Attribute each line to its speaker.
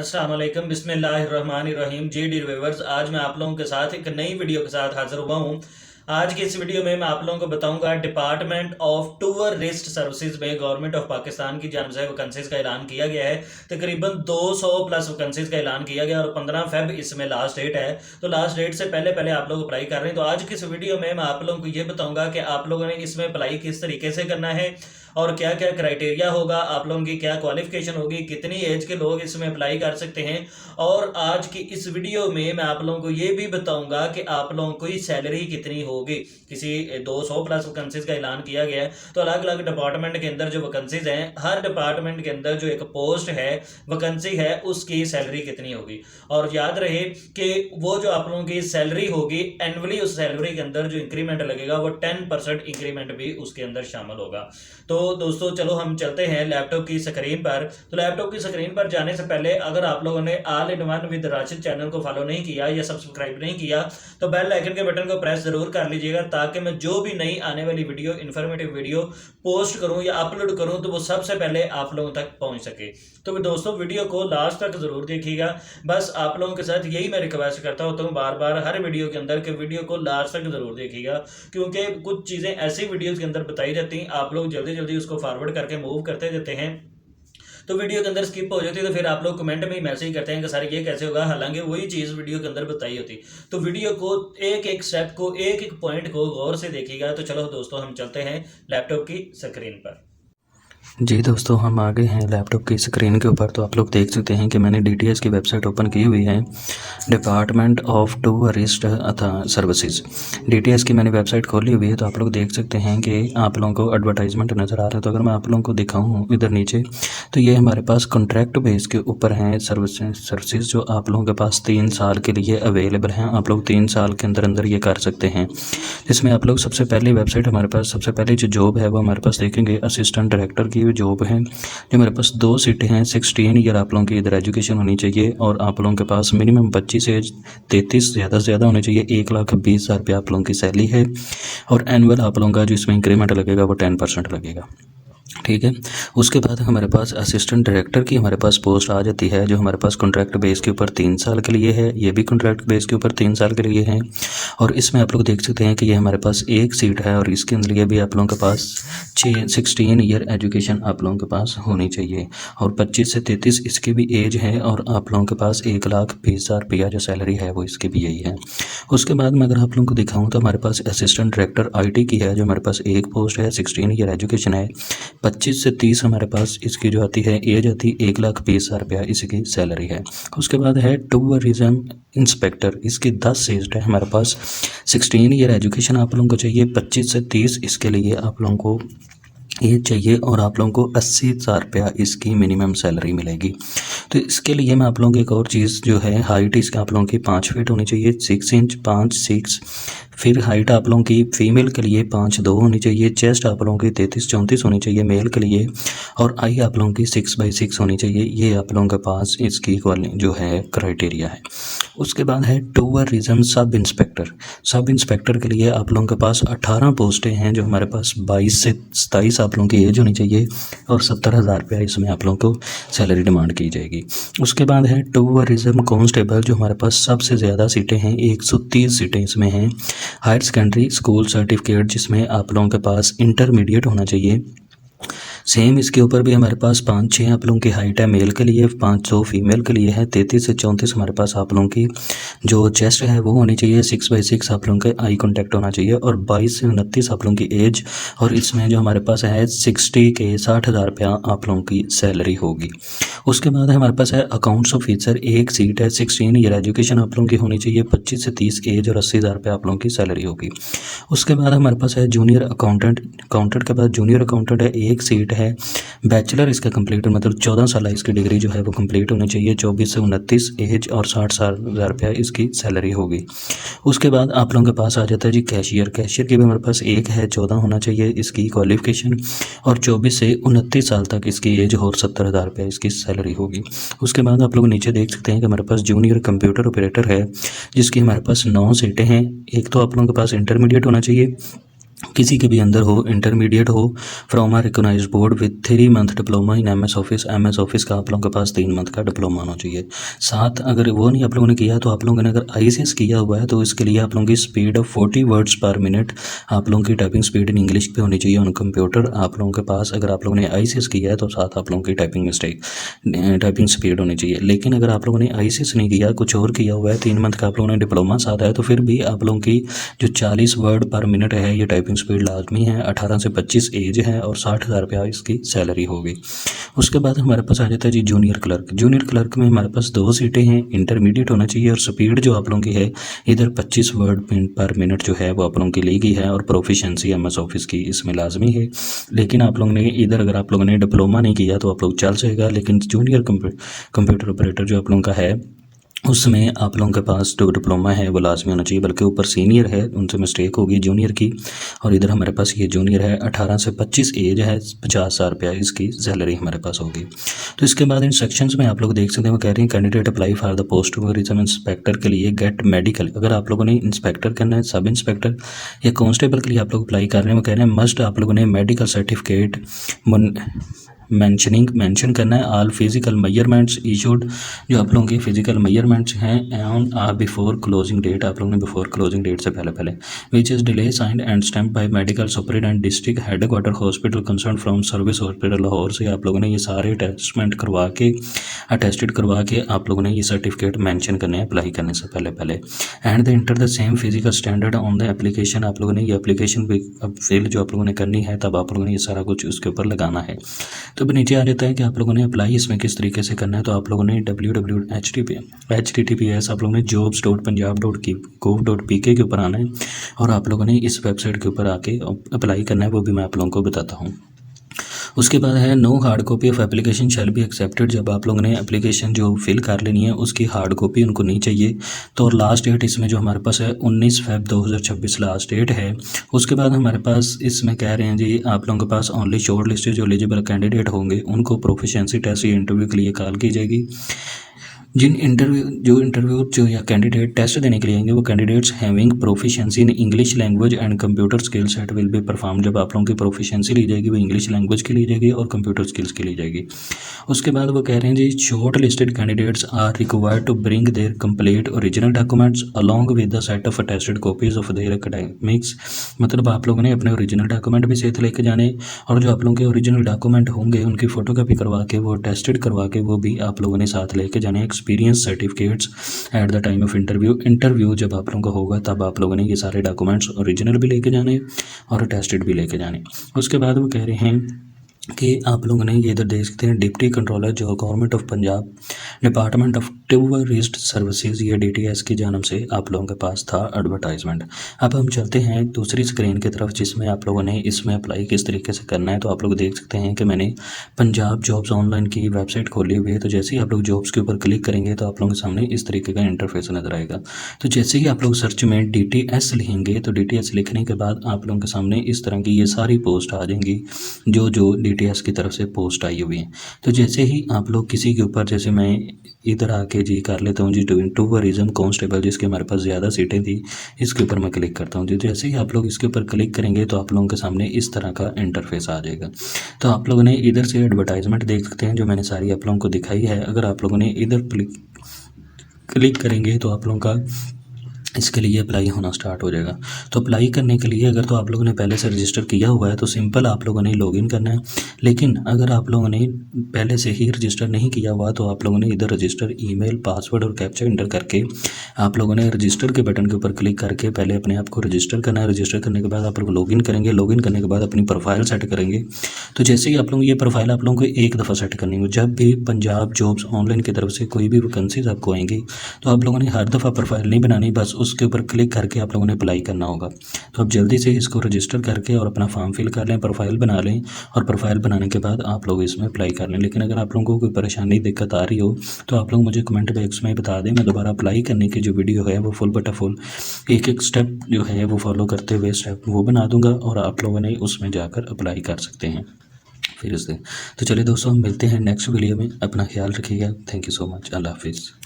Speaker 1: अस्सलाम वालेकुम बिस्मिल्लाहिर्रहमानिर्रहीम। जी डियर व्यूअर्स, आज मैं आप लोगों के साथ एक नई वीडियो के साथ हाजिर हुआ हूँ। आज की इस वीडियो में मैं आप लोगों को बताऊंगा डिपार्टमेंट ऑफ टूरिस्ट सर्विसेज में गवर्नमेंट ऑफ पाकिस्तान की जानिब से वैकेंसीज का ऐलान किया गया है। तकरीबन 200 प्लस वैकेंसीज का ऐलान किया गया और 15 फेब इसमें लास्ट डेट है। तो लास्ट डेट से पहले पहले आप लोग अप्लाई कर रहे हैं। तो आज की इस वीडियो में मैं आप लोगों को ये बताऊंगा कि आप लोगों ने इसमें अप्लाई किस तरीके से करना है और क्या क्या क्राइटेरिया होगा, आप लोगों की क्या क्वालिफिकेशन होगी, कितनी एज के लोग इसमें अप्लाई कर सकते हैं। और आज की इस वीडियो में मैं आप लोगों को ये भी बताऊंगा कि आप लोगों को सैलरी कितनी होगी। किसी 200 प्लस वैकेंसीज का ऐलान किया गया है। तो अलग अलग डिपार्टमेंट के अंदर जो वैकेंसीज हैं, हर डिपार्टमेंट के अंदर जो एक पोस्ट है, वैकेंसी है, उसकी सैलरी कितनी होगी। और याद रहे कि वो जो आप लोगों की सैलरी होगी एनुअली, उस सैलरी के अंदर जो इंक्रीमेंट लगेगा वो 10% इंक्रीमेंट भी उसके अंदर शामिल होगा। तो दोस्तों चलो हम चलते हैं लैपटॉप की स्क्रीन पर। तो लैपटॉप की स्क्रीन पर जाने से पहले अगर आप लोगों ने all in one with Rashid channel को फॉलो नहीं किया या सब्सक्राइब नहीं किया तो बेल आइकन के बटन को प्रेस जरूर कर लीजिएगा, ताकि मैं जो भी नई आने वाली वीडियो, इन्फॉर्मेटिव वीडियो पोस्ट करूं या अपलोड करूं तो वो सबसे पहले आप लोगों तक पहुंच सके। तो दोस्तों वीडियो को लास्ट तक जरूर देखिएगा। बस आप लोगों के साथ यही मैं रिक्वेस्ट करता होता हूँ बार बार हर वीडियो के अंदर कि वीडियो को लास्ट तक जरूर देखिएगा, क्योंकि कुछ चीज़ें ऐसी वीडियोस के अंदर बताई जाती हैं, आप लोग जल्दी जल्दी उसको फॉरवर्ड करके मूव करते देते हैं तो वीडियो के अंदर स्किप हो जाती है। तो फिर आप लोग कमेंट में ही मैसेज करते हैं कि सर ये कैसे होगा, हालांकि वही चीज़ वीडियो के अंदर बताई होती। तो वीडियो को एक एक स्टेप को, एक एक पॉइंट को गौर से देखिएगा। तो चलो दोस्तों हम चलते हैं लैपटॉप की स्क्रीन पर।
Speaker 2: जी दोस्तों, हम आ गए हैं लैपटॉप की स्क्रीन के ऊपर। तो आप लोग देख सकते हैं कि मैंने डीटीएस की वेबसाइट ओपन की हुई है, department of tourist services. DTS की मैंने वेबसाइट खोली हुई है। तो आप लोग देख सकते हैं कि आप लोगों को एडवर्टाइजमेंट नज़र आ रहा है। तो अगर मैं आप लोगों को दिखाऊं इधर नीचे, तो ये हमारे पास कॉन्ट्रैक्ट बेस के ऊपर हैं सर्विसेज जो आप लोगों के पास 3 साल के लिए अवेलेबल हैं। आप लोग 3 साल के अंदर अंदर ये कर सकते हैं। जिसमें आप लोग सबसे पहली वेबसाइट हमारे पास, सबसे पहले जो जॉब है वो हमारे पास देखेंगे असिस्टेंट डायरेक्टर की जॉब है, जो मेरे पास 2 सीटें हैं। 16 ईयर आप लोगों की इधर एजुकेशन होनी चाहिए और आप लोगों के पास मिनिमम 25 से 33 ज़्यादा से ज़्यादा होनी चाहिए। 1,20,000 रुपये आप लोगों की सैलरी है और एनुअल आप लोगों का जो इसमें इंक्रीमेंट लगेगा वो 10% लगेगा। ठीक है। उसके बाद हमारे पास असिस्टेंट डायरेक्टर की हमारे पास पोस्ट आ जाती है, जो हमारे पास कॉन्ट्रैक्ट बेस के ऊपर 3 साल के लिए है। ये भी कॉन्ट्रैक्ट बेस के ऊपर 3 साल के लिए है। और इसमें आप लोग देख सकते हैं कि ये हमारे पास एक सीट है और इसके अंदर ये भी आप लोगों के पास 16 ईयर एजुकेशन आप लोगों के पास होनी चाहिए और 25 से 33 इसकी भी एज है और आप लोगों के पास 1,20,000 रुपया जो सैलरी है वो इसकी भी यही है। उसके बाद मैं अगर आप लोगों को दिखाऊँ तो हमारे पास असिस्टेंट डायरेक्टर IT की है, जो हमारे पास एक पोस्ट है। 16 ईयर एजुकेशन है। 25 से 30 हमारे पास इसकी जो आती है एज आती है, 1,20,000 रुपया इसकी सैलरी है। उसके बाद है टूरिज्म इंस्पेक्टर, इसकी 10 सीट है हमारे पास। 16 ईयर एजुकेशन आप लोगों को चाहिए। 25 से 30 इसके लिए आप लोगों को एज चाहिए और आप लोगों को 80,000 रुपया इसकी मिनिमम सैलरी मिलेगी। तो इसके लिए मैं आप लोगों को एक और चीज़ जो है, हाइट इसके आप लोगों की 5 फीट होनी चाहिए, 6 इंच 5'6". फिर हाइट आप लोगों की फीमेल के लिए 5'2" होनी चाहिए। चेस्ट आप लोगों की 33-34 होनी चाहिए मेल के लिए और आई आप लोगों की 6x6 होनी चाहिए। ये आप लोगों के पास इसकी जो है क्राइटेरिया है। उसके बाद है tourism sub inspector. Sub inspector के लिए आप लोगों के पास 18 पोस्टें हैं, जो हमारे पास 22 से 27 आप लोगों की एज होनी चाहिए और 70,000 रुपया इसमें आप लोगों को सैलरी डिमांड की जाएगी। उसके बाद है टूरिज्म कांस्टेबल, जो हमारे पास सबसे ज़्यादा सीटें हैं, 130 सीटें इसमें हैं। हायर सेकेंडरी स्कूल सर्टिफिकेट, जिसमें आप लोगों के पास इंटरमीडिएट होना चाहिए। सेम इसके ऊपर भी हमारे पास 5-6 आप लोगों की हाइट है मेल के लिए, 500 फीमेल के लिए है। 33 से 34 हमारे पास आप लोगों की जो चेस्ट है वो होनी चाहिए। 6x6 आप लोगों के आई कॉन्टैक्ट होना चाहिए और 22 से 29 आप लोगों की एज। और इसमें जो हमारे पास है 60,000 रुपया आप लोगों की सैलरी होगी। उसके बाद हमारे पास है अकाउंट्स ऑफिसर, एक सीट है। 16 ईयर एजुकेशन आप लोगों की होनी चाहिए। 25 से 30 एज और 80,000 रुपया आप लोगों की सैलरी होगी। उसके बाद हमारे पास है जूनियर अकाउंटेंट। अकाउंटेंट के बाद जूनियर अकाउंटेंट है, एक सीट है। बैचलर इसका कंप्लीट, मतलब 14 साल इसकी डिग्री जो है वो कंप्लीट होनी चाहिए। 24 से 29 एज और 60,000 रुपया इसकी सैलरी होगी। उसके बाद आप लोगों के पास आ जाता है जी कैशियर। कैशियर की भी हमारे पास एक है, 14 होना चाहिए इसकी क्वालिफिकेशन और 24 से 29 साल तक इसकी एज और 70,000 रुपया इसकी सैलरी होगी। उसके बाद आप लोग नीचे देख सकते हैं कि हमारे पास जूनियर कंप्यूटर ऑपरेटर है, जिसकी हमारे पास 9 सीटें हैं। एक तो आप लोगों के पास इंटरमीडिएट होना चाहिए किसी के भी अंदर हो, इंटरमीडिएट हो, from a recognized board with 3 month diploma in MS office का आप लोगों के पास 3 मंथ का डिप्लोमा होना चाहिए। साथ अगर वो नहीं आप लोगों ने किया तो आप लोगों ने अगर आईसीएस किया हुआ है तो इसके लिए आप लोगों की स्पीड ऑफ 40 वर्ड्स पर मिनट आप लोगों की टाइपिंग स्पीड इन इंग्लिश पे होनी चाहिए ऑन कंप्यूटर। आप लोगों के पास अगर आप लोगों ने आईसीएस किया है तो साथ आप लोगों की टाइपिंग स्पीड होनी चाहिए। लेकिन अगर आप लोगों ने आईसीएस नहीं किया, कुछ और किया हुआ है, 3 मंथ का आप लोगों ने डिप्लोमा साथ है, तो फिर भी आप लोगों की जो 40 वर्ड पर मिनट है ये टाइपिंग स्पीड लाजमी है। 18 से 25 एज है और 60,000 रुपया इसकी सैलरी होगी। उसके बाद हमारे पास आ जाता है जी जूनियर क्लर्क में हमारे पास 2 सीटें हैं। इंटरमीडिएट होना चाहिए और स्पीड जो आप लोगों की है इधर 25 वर्ड पर मिनट जो है वो आप लोगों की ली गई है और प्रोफिशेंसी एमएस ऑफिस की इसमें लाजमी है। लेकिन आप लोगों ने इधर अगर आप लोगों ने डिप्लोमा नहीं किया तो आप लोग चल जाएगा। लेकिन जूनियर कंप्यूटर ऑपरेटर जो आप लोगों का है उसमें आप लोगों के पास जो डिप्लोमा है वो लाजमी होना चाहिए, बल्कि ऊपर सीनियर है उनसे मिस्टेक होगी जूनियर की, और इधर हमारे पास ये जूनियर है। 18 से 25 एज है, 50,000 रुपया इसकी सैलरी हमारे पास होगी। तो इसके बाद इन सेक्शंस में आप लोग देख सकते हैं वो कह रहे हैं candidate apply for the post tourism inspector के लिए गेट मेडिकल। अगर आप लोगों ने इंस्पेक्टर करना है, सब इंस्पेक्टर या कांस्टेबल के लिए आप लोग अप्लाई कर रहे हैं, वो कह रहे हैं मस्ट आप लोगों ने मेडिकल सर्टिफिकेट मेंशन करना है। ऑल फिजिकल मेजरमेंट्स इशूड, जो आप लोगों के फिजिकल मेजरमेंट्स हैं ऑन बिफोर क्लोजिंग डेट, आप लोगों ने बिफोर क्लोजिंग डेट से पहले which is duly signed and stamp by medical superintendent district headquarter hospital concern from service hospital Lahore से आप लोगों ने ये सारे अटेस्टेड करवा के आप लोगों ने ये सर्टिफिकेट मेंशन करने हैं अप्लाई करने से पहले। And the enter the same physical standard on the application, आप लोगों ने ये एप्लीकेशन भी फिल जो आप लोगों ने करनी है तब आप लोगों ने ये सारा कुछ उसके ऊपर लगाना है। तो अब नीचे आ जाता है कि आप लोगों ने अप्लाई इसमें किस तरीके से करना है। तो आप लोगों ने https आप लोगों ने jobs.punjab.gov.pk के ऊपर आना है और आप लोगों ने इस वेबसाइट के ऊपर आके अप्लाई करना है, वो भी मैं आप लोगों को बताता हूँ। उसके बाद है no hard copy of application shall be accepted. जब आप लोगों ने एप्लीकेशन जो फिल कर लेनी है उसकी हार्ड कॉपी उनको नहीं चाहिए। तो लास्ट डेट इसमें जो हमारे पास है 19 फेब 2026 लास्ट डेट है। उसके बाद हमारे पास इसमें कह रहे हैं जी आप लोगों के पास ओनली शॉर्ट लिस्ट जो एलिजिबल कैंडिडेट होंगे उनको प्रोफिशिएंसी टेस्ट या इंटरव्यू के लिए कॉल की जाएगी। जिन इंटरव्यू या कैंडिडेट टेस्ट देने के लिए आएंगे वो candidates having proficiency in English language and computer skill set will be perform. जब आप लोगों की प्रोफिशिएंसी ली जाएगी वो इंग्लिश लैंग्वेज की ली जाएगी और कंप्यूटर स्किल्स की ली जाएगी। उसके बाद वो कह रहे हैं जी shortlisted candidates are required to bring their complete original documents along with the set of attested copies of their academics. मतलब आप लोगों ने अपने ओरिजिनल डॉक्यूमेंट भी साथ लेके जाने और जो आप लोगों के ओरिजिनल डॉक्यूमेंट होंगे उनकी फ़ोटोकॉपी करवा के वो टेस्टेड करवा के वो भी आप लोगों ने साथ लेके जाने। Experience certificates at the time of interview जब आप लोगों का होगा तब आप लोगों ने ये सारे डॉक्यूमेंट्स ओरिजिनल भी लेके जाने और टेस्टेड भी लेके जाने। उसके बाद वो कह रहे हैं कि आप लोगों ने ये इधर देख सकते हैं डिप्टी कंट्रोलर जो government of Punjab department of tourist services, ये डीटीएस की जानब से आप लोगों के पास था एडवर्टाइजमेंट। अब हम चलते हैं दूसरी स्क्रीन की तरफ जिसमें आप लोगों ने इसमें अप्लाई किस तरीके से करना है। तो आप लोग देख सकते हैं कि मैंने पंजाब जॉब्स ऑनलाइन की वेबसाइट खोली हुई है। तो जैसे ही आप लोग जॉब्स के ऊपर क्लिक करेंगे तो आप लोगों के सामने इस तरीके का इंटरफेस नजर आएगा। तो जैसे ही आप लोग सर्च में DTS लिखेंगे तो DTS लिखने के बाद आप लोगों के सामने इस तरह की ये सारी पोस्ट आ जाएंगी जो DTS की तरफ से पोस्ट आई हुई है। तो जैसे ही आप लोग किसी के ऊपर, जैसे मैं इधर आके जी कर लेता हूँ जी टूरिज्म कांस्टेबल जिसके हमारे पास ज़्यादा सीटें थी, इसके ऊपर मैं क्लिक करता हूँ जी। जैसे ही आप लोग इसके ऊपर क्लिक करेंगे तो आप लोगों के सामने इस तरह का इंटरफेस आ जाएगा। तो आप लोगों ने इधर से एडवर्टाइजमेंट देख सकते हैं जो मैंने सारी आप लोगों को दिखाई है। अगर आप लोगों ने इधर क्लिक करेंगे तो आप लोगों का इसके लिए अप्लाई होना स्टार्ट हो जाएगा। तो अप्लाई करने के लिए अगर तो आप लोगों ने पहले से रजिस्टर किया हुआ है तो सिंपल आप लोगों ने लॉगिन करना है। लेकिन अगर आप लोगों ने पहले से ही रजिस्टर नहीं किया हुआ तो आप लोगों ने इधर रजिस्टर ईमेल पासवर्ड और कैप्चा एंटर करके आप लोगों ने रजिस्टर के बटन के ऊपर क्लिक करके पहले अपने आप को रजिस्टर करना है। रजिस्टर करने के बाद आप लोग लॉगिन करेंगे। लॉगिन करने के बाद अपनी प्रोफाइल सेट करेंगे। तो जैसे ही आप लोग ये प्रोफाइल आप लोगों को एक दफ़ा सेट करनी हो, जब भी पंजाब जॉब्स ऑनलाइन की तरफ से कोई भी वैकेंसीज आपको आएंगी तो आप लोगों ने हर दफ़ा प्रोफाइल नहीं बनानी, बस उसके ऊपर क्लिक करके आप लोगों ने अप्लाई करना होगा। तो आप जल्दी से इसको रजिस्टर करके और अपना फॉर्म फिल कर लें, प्रोफाइल बना लें और प्रोफाइल बनाने के बाद आप लोग इसमें अप्लाई कर लें। लेकिन अगर आप लोगों को कोई परेशानी दिक्कत आ रही हो तो आप लोग मुझे कमेंट बॉक्स में बता दें। मैं दोबारा अप्लाई करने की जो वीडियो है वो फुल बटा फुल एक स्टेप जो है वो फॉलो करते हुए स्टेप वो बना दूंगा और आप लोगों ने उसमें जाकर अप्लाई कर सकते हैं फिर से। तो चलिए दोस्तों, हम मिलते हैं नेक्स्ट वीडियो में। अपना ख्याल रखिएगा। Thank you so much. अल्लाह हाफिज़।